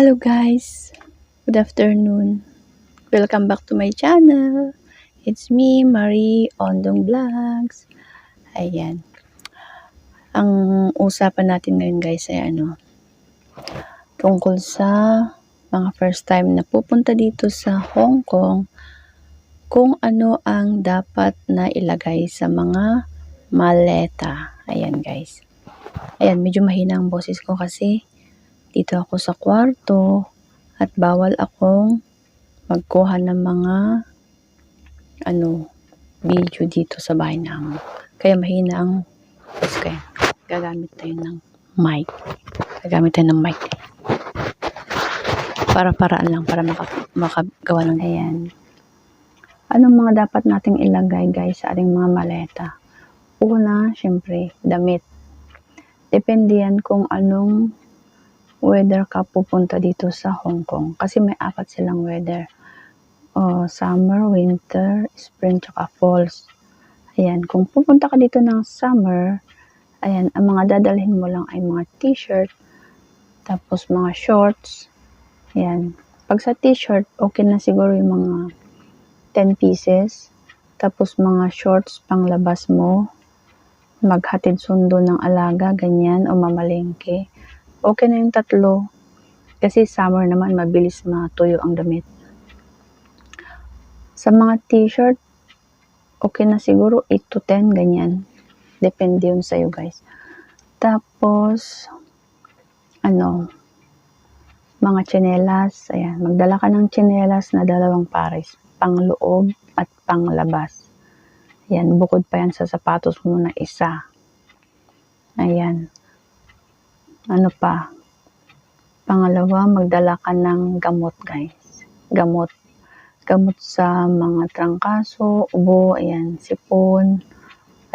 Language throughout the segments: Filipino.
Hello guys, good afternoon. Welcome back to my channel. It's me, Marie Ondong Vlogs. Ayan. Ang usapan natin ngayon guys ay tungkol sa mga first time na pupunta dito sa Hong Kong, kung ano ang dapat na ilagay sa mga maleta. Ayan guys. Ayan, medyo mahina ang boses ko kasi dito ako sa kwarto at bawal akong magkuha ng mga video dito sa bahay namin. Kaya mahina ang boses ko. Gagamit tayo ng mic. Para-paraan lang para makagawa ng ayan. Anong mga dapat nating ilagay guys sa ating mga maleta? Una, syempre, damit. Depende yan kung anong weather ka pupunta dito sa Hong Kong. Kasi may 4 silang weather. Summer, winter, spring, tsaka falls. Ayan, kung pupunta ka dito ng summer, ayan, ang mga dadalhin mo lang ay mga t-shirt, tapos mga shorts. Ayan, pag sa t-shirt, okay na siguro yung mga 10 pieces. Tapos mga shorts pang labas mo, maghatid sundo ng alaga, ganyan, o mamalengke. Okay na yung 3. Kasi summer naman, mabilis matuyo ang damit. Sa mga t-shirt, okay na siguro 8 to 10, ganyan. Depende yun sa'yo guys. Tapos, mga tsinelas. Ayan, magdala ka ng tsinelas na 2 pares. Pang loob at pang labas. Ayan, bukod pa yan sa sapatos mo na isa. Ayan. Ano pa? Pangalawa, magdala ka ng gamot guys. Gamot sa mga trangkaso, ubo, ayan, sipon,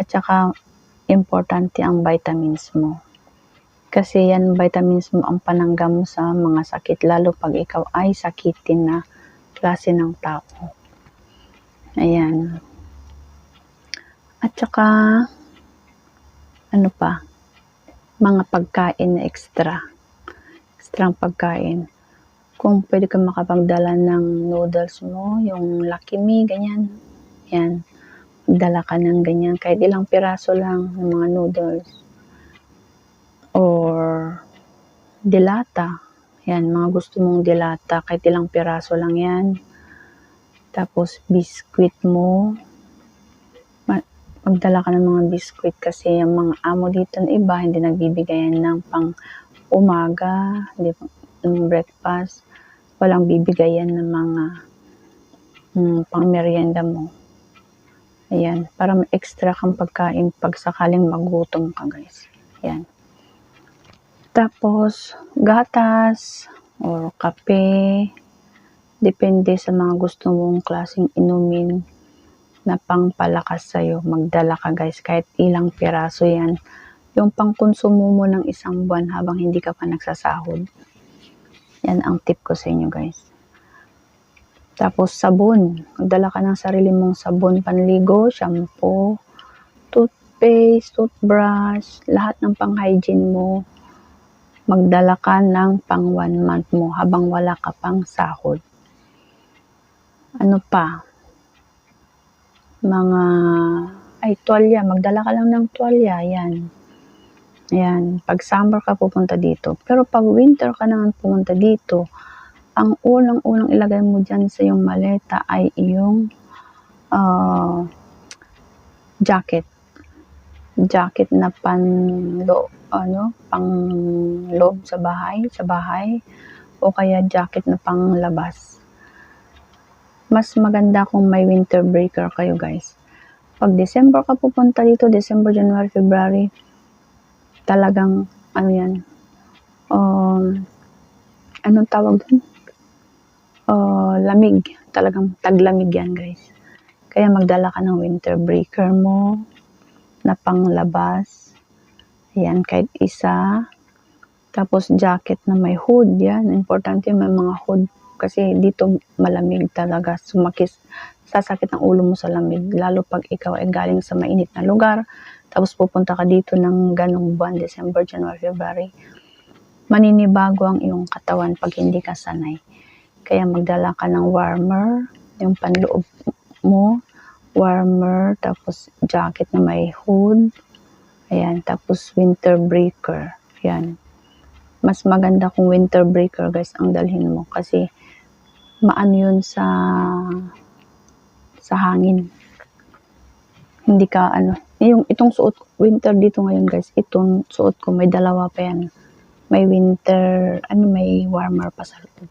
at saka importante ang vitamins mo. Kasi yan, vitamins mo ang pananggam sa mga sakit, lalo pag ikaw ay sakitin na klase ng tao. Ayan. At saka, mga pagkain na extrang pagkain. Kung pwede ka makapagdala ng noodles mo, yung Lucky Me, ganyan. Yan. Magdala ka ng ganyan. Kahit ilang piraso lang ng mga noodles. Or dilata. Yan, mga gusto mong dilata. Kahit ilang piraso lang yan. Tapos, biskwit mo. Magdala ka ng mga biskwit kasi yung mga amo dito na iba, hindi nagbibigayan ng pang umaga, hindi pang breakfast. Walang bibigayan ng mga pang merienda mo. Ayan, para may extra kang pagkain pag sakaling magutom ka guys. Ayan. Tapos, gatas or kape. Depende sa mga gusto mong klaseng inumin na pangpalakas sa'yo. Magdala ka guys, kahit ilang piraso yan. Yung pangkonsumo mo ng 1 buwan habang hindi ka pa nagsasahod. Yan ang tip ko sa inyo guys. Tapos sabon. Magdala ka ng sarili mong sabon panligo, shampoo, toothpaste, toothbrush, lahat ng pang-hygiene mo. Magdala ka ng pang 1 month mo habang wala ka pang sahod. Ano pa? Tuwalya. Magdala ka lang ng tuwalya. Yan. Ayan. Pag summer ka pupunta dito. Pero pag winter ka naman pupunta dito, ang unang ilagay mo dyan sa iyong maleta ay iyong jacket. Jacket na pang loob sa bahay, o kaya jacket na pang labas. Mas maganda kung may winter breaker kayo guys. Pag December ka pupunta dito, December, January, February, talagang anong tawag dun? Lamig. Talagang taglamig yan guys. Kaya magdala ka ng winter breaker mo na panglabas. Ayan, kahit isa. Tapos jacket na may hood. Yan, importante may mga hood. Kasi dito malamig talaga. Sasakit ang ulo mo sa lamig. Lalo pag ikaw ay galing sa mainit na lugar. Tapos pupunta ka dito ng ganong buwan, December, January, February. maninibago ang iyong katawan pag hindi ka sanay. Kaya magdala ka ng warmer, yung panloob mo, warmer, tapos jacket na may hood, ayan, tapos winter breaker, ayan. Mas maganda kung winter breaker guys ang dalhin mo kasi maano yun sa hangin. Hindi ka itong suot winter dito ngayon guys, itong suot ko may dalawa pa yan. May winter, may warmer pa sa loob.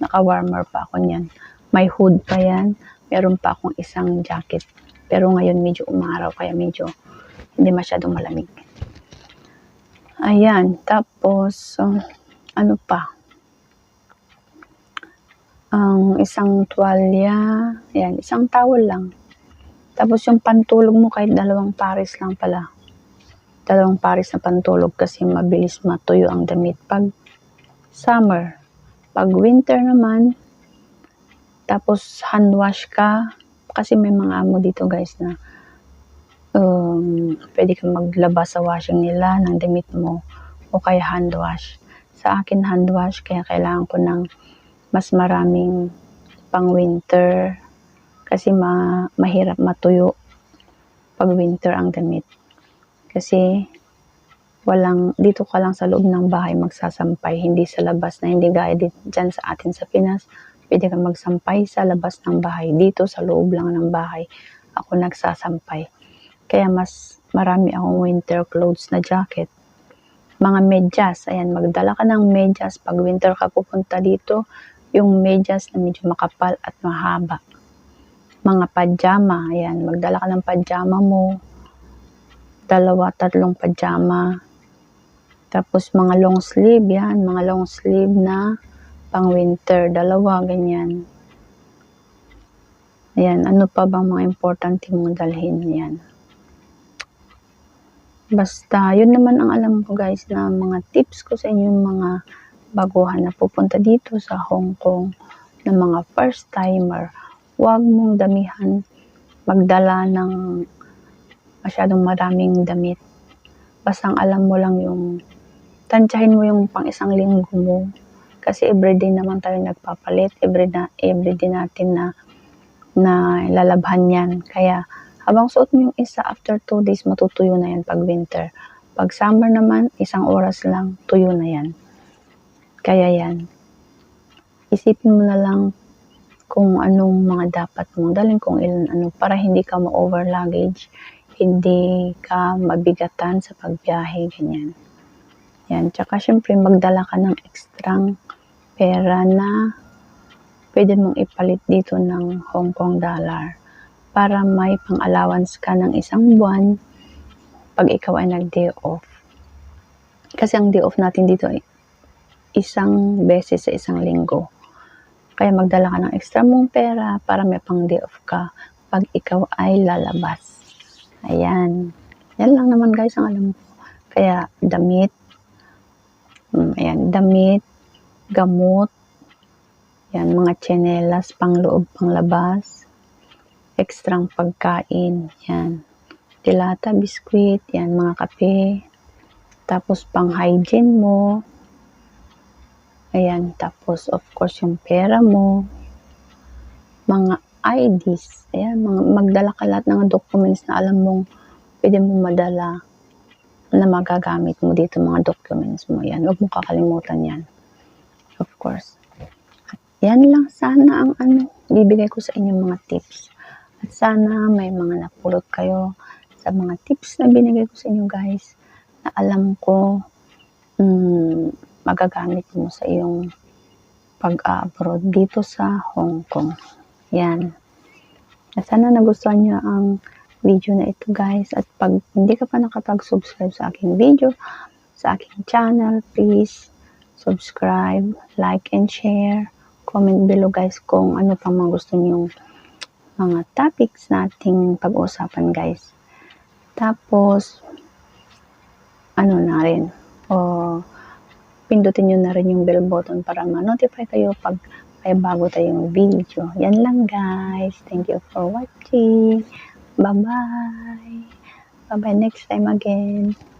Naka-warmer pa ako niyan. May hood pa yan. Meron pa akong isang jacket. Pero ngayon medyo umaraw kaya medyo hindi masyadong malamig. Ayan, tapos ano pa? Ang isang tuwalya, ayan, isang towel lang. Tapos yung pantulog mo kahit 2 pares lang pala. 2 pares na pantulog kasi mabilis matuyo ang damit pag summer. Pag winter naman, tapos hand wash ka kasi may mga amo dito guys na pwede kang maglaba sa washing nila ng damit mo o kaya hand wash. Sa akin hand wash kaya kailangan ko ng mas maraming pang winter kasi mahirap matuyo pag winter ang damit. Kasi dito ka lang sa loob ng bahay magsasampay, hindi sa labas na hindi gaya dyan sa atin sa Pinas. Pwede kang magsampay sa labas ng bahay. Dito sa loob lang ng bahay ako nagsasampay. Kaya mas marami akong winter clothes na jacket. Mga medyas, ayan, magdala ka ng medyas pag winter ka pupunta dito, yung medyas na medyo makapal at mahaba. Mga pajama, ayan, magdala ka ng pajama mo, 2-3 pajama. Tapos mga long sleeve, yan, mga long sleeve na pang winter, 2, ganyan. Ayan, ano pa bang mga importante mong dalhin, yan. Basta, yun naman ang alam ko guys na mga tips ko sa inyong mga baguhan na pupunta dito sa Hong Kong na mga first timer. Huwag mong damihan magdala ng masyadong maraming damit. Basta ang alam mo lang yung tansyahin mo yung pang 1 linggo mo. Kasi everyday naman tayo nagpapalit. Everyday natin na lalabhan yan. Kaya habang suot mo yung isa, after 2 days matutuyo na yan pag winter. Pag summer naman, 1 oras lang, tuyo na yan. Kaya yan. Isipin mo na lang kung anong mga dapat mong dalhin, kung ilan para hindi ka ma-over luggage, hindi ka mabigatan sa pagbiyahe, ganyan. Yan, tsaka syempre magdala ka ng ekstrang pera na pwede mong ipalit dito ng Hong Kong dollar para may pang-allowance ka ng 1 buwan pag ikaw ay nag-day off. Kasi ang day off natin dito ay 1 beses sa 1 linggo. Kaya magdala ka ng extra mong pera para may pang day off ka pag ikaw ay lalabas. Ayan. Yan lang naman guys ang alam ko. Kaya damit, ayan, damit, gamot, yan, mga tsinelas, pang loob, pang labas, ekstrang pagkain, yan, dilata, biskwit, yan, mga kape, tapos pang hygiene mo, ayan, tapos of course yung pera mo, mga IDs, ayan, magdala ka lahat ng documents na alam mong pwede mong madala na magagamit mo dito, mga documents mo, yan, huwag mong kakalimutan yan, of course. At yan lang sana ang bibigay ko sa inyong mga tips. At sana may mga napulot kayo sa mga tips na binigay ko sa inyo guys, na alam ko magagamit mo sa iyong pag-abroad dito sa Hong Kong. Yan. At sana nagustuhan nyo ang video na ito guys. At pag hindi ka pa nakapag-subscribe sa aking video, sa aking channel, please subscribe, like, and share. Comment below guys kung ano pang mga gusto nyong mga topics nating pag-uusapan guys. Tapos, na rin, pindutin nyo na rin yung bell button para ma-notify kayo pag may bago tayong video. Yan lang guys. Thank you for watching. Bye-bye. Bye-bye next time again.